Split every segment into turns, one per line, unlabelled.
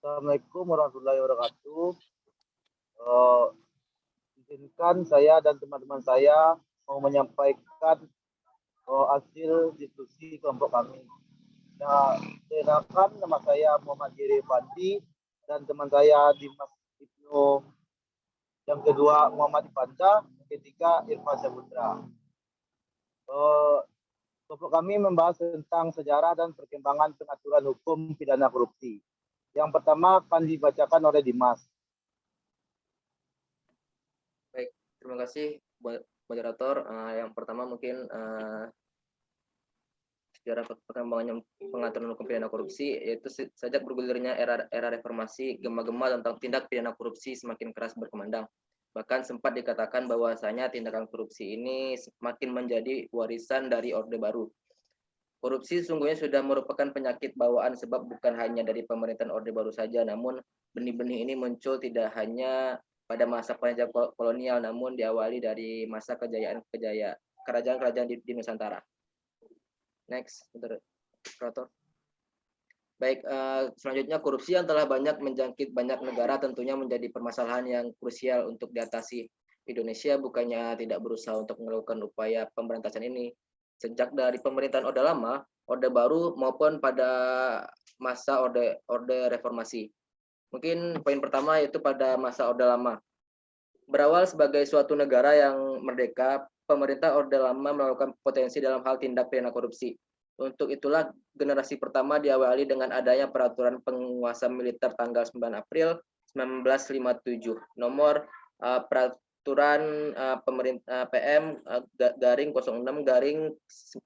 Assalamualaikum warahmatullahi wabarakatuh. Eh, Izinkan saya dan teman-teman saya mau menyampaikan hasil diskusi kelompok kami. Ya, perkenalkan nama saya Muhammad Giri Fandi dan teman saya Dimas Ibnu. Yang kedua Muhammad Ipanda, yang ketiga Irfan Saputra. Eh, Kelompok kami membahas tentang sejarah dan perkembangan pengaturan hukum pidana korupsi. Yang pertama akan dibacakan oleh Dimas.
Baik, terima kasih moderator. Yang pertama mungkin sejarah perkembangan pengaturan hukum pidana korupsi, yaitu sejak bergulirnya era reformasi, gema-gema tentang tindak pidana korupsi semakin keras berkembang. Bahkan sempat dikatakan bahwasanya tindakan korupsi ini semakin menjadi warisan dari Orde Baru. Korupsi sesungguhnya sudah merupakan penyakit bawaan, sebab bukan hanya dari pemerintahan Orde Baru saja, namun benih-benih ini muncul tidak hanya pada masa penjajah kolonial, namun diawali dari masa kerajaan-kerajaan di Nusantara. Next, moderator. Baik, selanjutnya korupsi yang telah banyak menjangkit banyak negara tentunya menjadi permasalahan yang krusial untuk diatasi. Indonesia bukannya tidak berusaha untuk melakukan upaya pemberantasan ini. Sejak dari pemerintahan Orde Lama, Orde Baru maupun pada masa Orde Reformasi. Mungkin poin pertama yaitu pada masa Orde Lama. Berawal sebagai suatu negara yang merdeka, pemerintah Orde Lama melakukan potensi dalam hal tindak pidana korupsi. Untuk itulah generasi pertama diawali dengan adanya peraturan penguasa militer tanggal 9 April 1957, nomor peraturan pemerintah PM garing 06 garing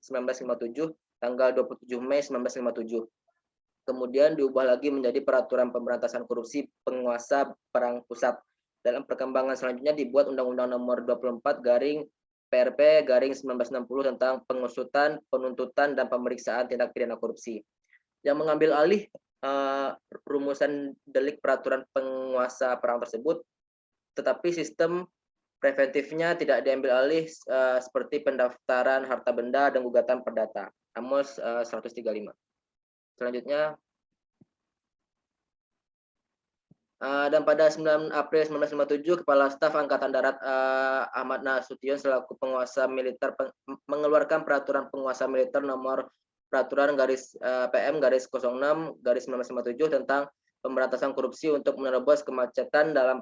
1957 tanggal 27 Mei 1957. Kemudian diubah lagi menjadi peraturan pemberantasan korupsi penguasa perang pusat. Dalam perkembangan selanjutnya dibuat Undang-Undang Nomor 24 garing PRP garing 1960 tentang pengusutan, penuntutan, dan pemeriksaan tindak pidana korupsi. Yang mengambil alih rumusan delik peraturan penguasa perang tersebut, tetapi sistem preventifnya tidak diambil alih seperti pendaftaran harta benda dan gugatan perdata. Amos 135. Selanjutnya, dan pada 9 April 1957, Kepala Staf Angkatan Darat Ahmad Nasution selaku penguasa militer mengeluarkan peraturan penguasa militer nomor peraturan garis PM garis 06 garis 1957 tentang pemberantasan korupsi untuk menerobos kemacetan dalam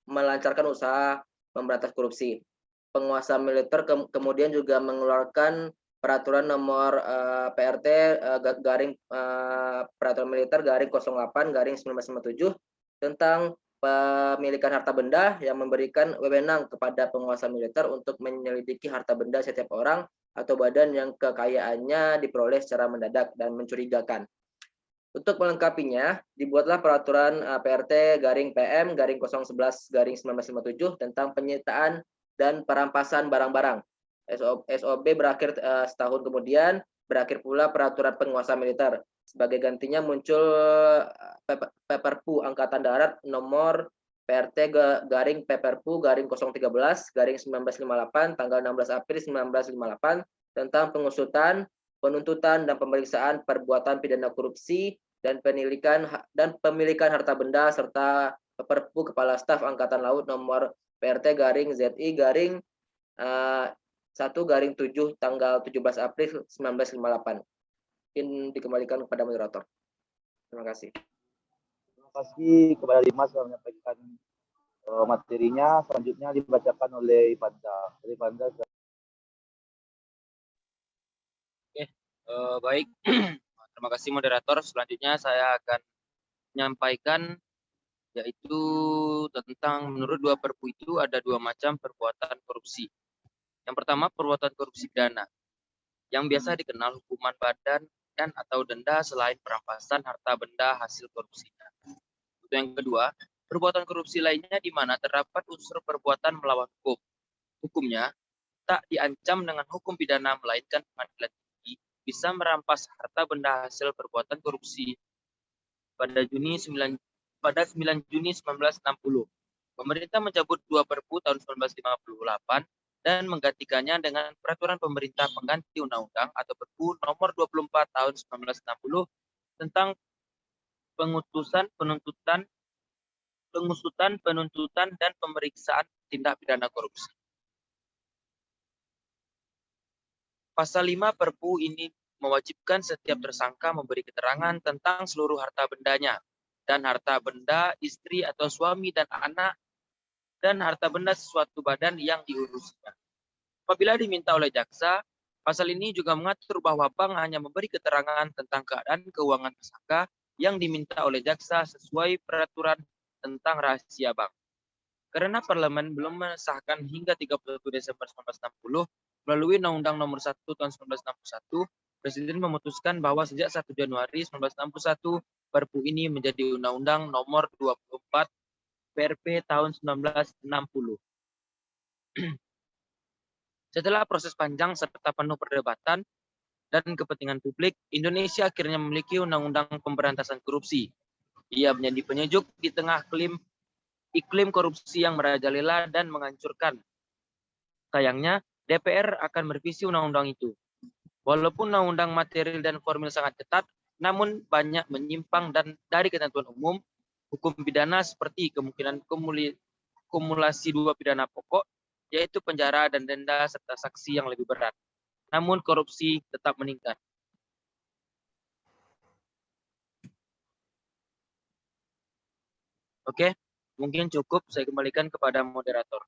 melancarkan usaha memberantas korupsi. Penguasa militer kemudian juga mengeluarkan peraturan nomor PRT garing peraturan militer garing 08 garing 1957 tentang pemilikan harta benda yang memberikan wewenang kepada penguasa militer untuk menyelidiki harta benda setiap orang atau badan yang kekayaannya diperoleh secara mendadak dan mencurigakan. Untuk melengkapinya, dibuatlah peraturan PRT garing PM garing 011 garing 1957 tentang penyitaan dan perampasan barang-barang. SOB berakhir setahun kemudian, berakhir pula peraturan penguasa militer. Sebagai gantinya muncul Perpu Angkatan Darat nomor PRT garing Perpu garing 013 garing 1958 tanggal 16 April 1958 tentang pengusutan, penuntutan, dan pemeriksaan perbuatan pidana korupsi dan pemilikan harta benda serta Perpu Kepala Staf Angkatan Laut nomor PRT garing ZI garing 1 garing 7 tanggal 17 April 1958. Mungkin dikembalikan kepada moderator. Terima kasih.
Terima kasih kepada Dimas yang menyampaikan materinya. Selanjutnya dibacakan oleh Ipanda.
Oke, baik. Terima kasih moderator. Selanjutnya saya akan menyampaikan yaitu tentang menurut dua perpu itu ada dua macam perbuatan korupsi. Yang pertama perbuatan korupsi pidana yang biasa dikenal hukuman badan dan atau denda selain perampasan harta benda hasil korupsinya. Untuk yang kedua, perbuatan korupsi lainnya di mana terdapat unsur perbuatan melawan hukum. Hukumnya tak diancam dengan hukum pidana melainkan pengadilan tinggi bisa merampas harta benda hasil perbuatan korupsi. Pada 9 Juni 1960, pemerintah mencabut dua perpu tahun 1958 dan menggantikannya dengan peraturan pemerintah pengganti undang-undang atau Perpu nomor 24 tahun 1960 tentang pengusutan, penuntutan, dan pemeriksaan tindak pidana korupsi. Pasal 5 Perpu ini mewajibkan setiap tersangka memberi keterangan tentang seluruh harta bendanya dan harta benda istri atau suami dan anak dan harta benda sesuatu badan yang diurusnya. Apabila diminta oleh jaksa, pasal ini juga mengatur bahwa bank hanya memberi keterangan tentang keadaan keuangan tersangka yang diminta oleh jaksa sesuai peraturan tentang rahasia bank. Karena parlemen belum mensahkan hingga 31 Desember 1960 melalui Undang-Undang Nomor 1 Tahun 1961, Presiden memutuskan bahwa sejak 1 Januari 1961 Perpu ini menjadi Undang-Undang Nomor 24 PRP tahun 1960. Setelah proses panjang serta penuh perdebatan dan kepentingan publik, Indonesia akhirnya memiliki Undang-Undang Pemberantasan Korupsi. Ia menjadi penyejuk di tengah iklim korupsi yang merajalela dan menghancurkan. Sayangnya, DPR akan merevisi undang-undang itu. Walaupun undang-undang material dan formil sangat ketat, namun banyak menyimpang dan dari ketentuan umum, hukum pidana seperti kemungkinan kumulasi 2 pidana pokok, yaitu penjara dan denda serta sanksi yang lebih berat. Namun korupsi tetap meningkat. Oke, mungkin cukup. Saya kembalikan kepada moderator.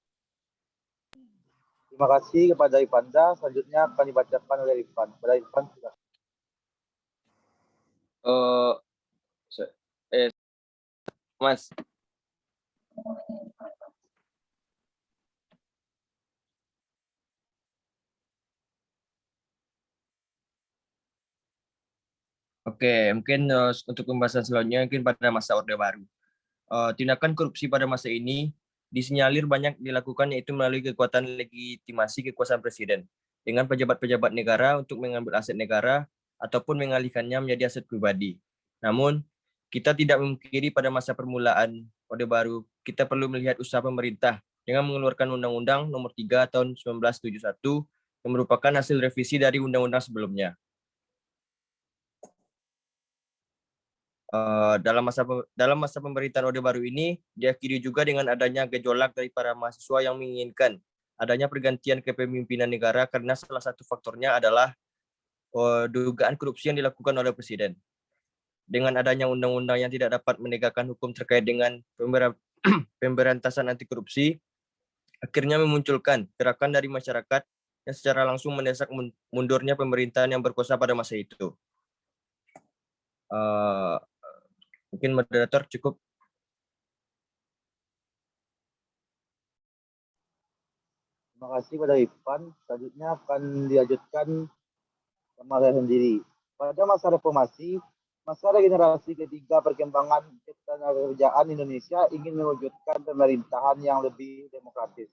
Terima kasih kepada Ivanda. Selanjutnya akan dibacakan oleh Ivan. Kepada Ivan, silakan.
Mas. Oke, mungkin untuk pembahasan selanjutnya mungkin pada masa Orde Baru. Tindakan korupsi pada masa ini disinyalir banyak dilakukan yaitu melalui kekuatan legitimasi kekuasaan presiden dengan pejabat-pejabat negara untuk mengambil aset negara ataupun mengalihkannya menjadi aset pribadi. Namun, kita tidak memungkiri pada masa permulaan Orde Baru, kita perlu melihat usaha pemerintah dengan mengeluarkan Undang-Undang Nomor 3 Tahun 1971 yang merupakan hasil revisi dari undang-undang sebelumnya. Dalam masa pemerintahan Orde Baru ini diakhiri juga dengan adanya gejolak dari para mahasiswa yang menginginkan adanya pergantian kepemimpinan negara karena salah satu faktornya adalah dugaan korupsi yang dilakukan oleh presiden. Dengan adanya undang-undang yang tidak dapat menegakkan hukum terkait dengan pemberantasan anti korupsi, akhirnya memunculkan gerakan dari masyarakat yang secara langsung mendesak mundurnya pemerintahan yang berkuasa pada masa itu. Mungkin moderator cukup.
Terima kasih kepada Ivan. Selanjutnya akan dilanjutkan sama saya sendiri. Pada masa reformasi, masa regenerasi ketiga perkembangan ketenagakerjaan Indonesia ingin mewujudkan pemerintahan yang lebih demokratis.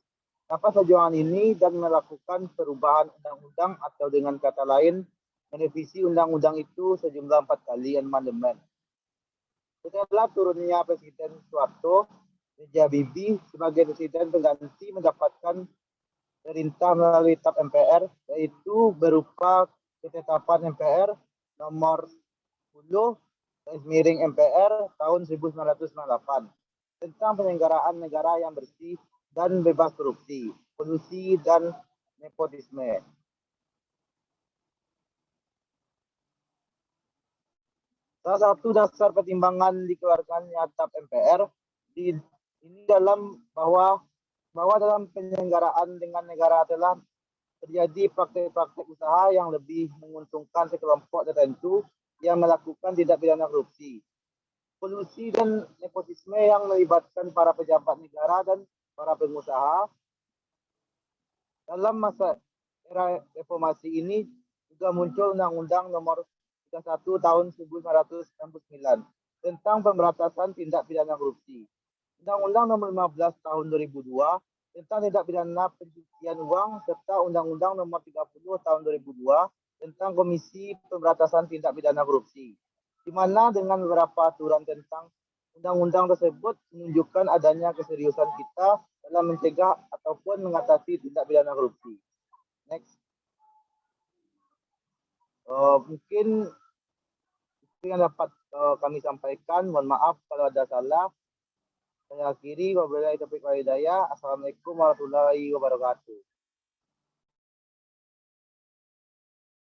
Nafas perjuangan ini dan melakukan perubahan undang-undang atau dengan kata lain, merevisi undang-undang itu sejumlah 4 kali amandemen. Setelah turunnya Presiden Soeharto, B.J. Habibie sebagai presiden pengganti mendapatkan perintah melalui TAP MPR, yaitu berupa ketetapan MPR nomor 10/MPR tahun 1998 tentang penyelenggaraan negara yang bersih dan bebas korupsi, kolusi, dan nepotisme. Salah satu dasar pertimbangan dikeluarkannya TAP MPR ini dalam bahwa dalam penyelenggaraan dengan negara telah terjadi praktek-praktek usaha yang lebih menguntungkan sekelompok tertentu yang melakukan tindak pidana korupsi, kolusi, dan nepotisme yang melibatkan para pejabat negara dan para pengusaha. Dalam masa era reformasi ini juga muncul Undang-Undang Nomor 31 Tahun 1969 tentang pemberantasan tindak pidana korupsi, Undang-Undang Nomor 15 Tahun 2002 tentang tindak pidana pencucian uang, serta Undang-Undang Nomor 30 Tahun 2002 tentang Komisi Pemberantasan Tindak Pidana Korupsi, di mana dengan beberapa aturan tentang undang-undang tersebut menunjukkan adanya keseriusan kita dalam mencegah ataupun mengatasi tindak pidana korupsi. Next. Mungkin yang dapat kami sampaikan. Mohon maaf kalau ada salah. Saya akhiri. Wabillahi taufiq wal hidayah. Assalamualaikum warahmatullahi wabarakatuh.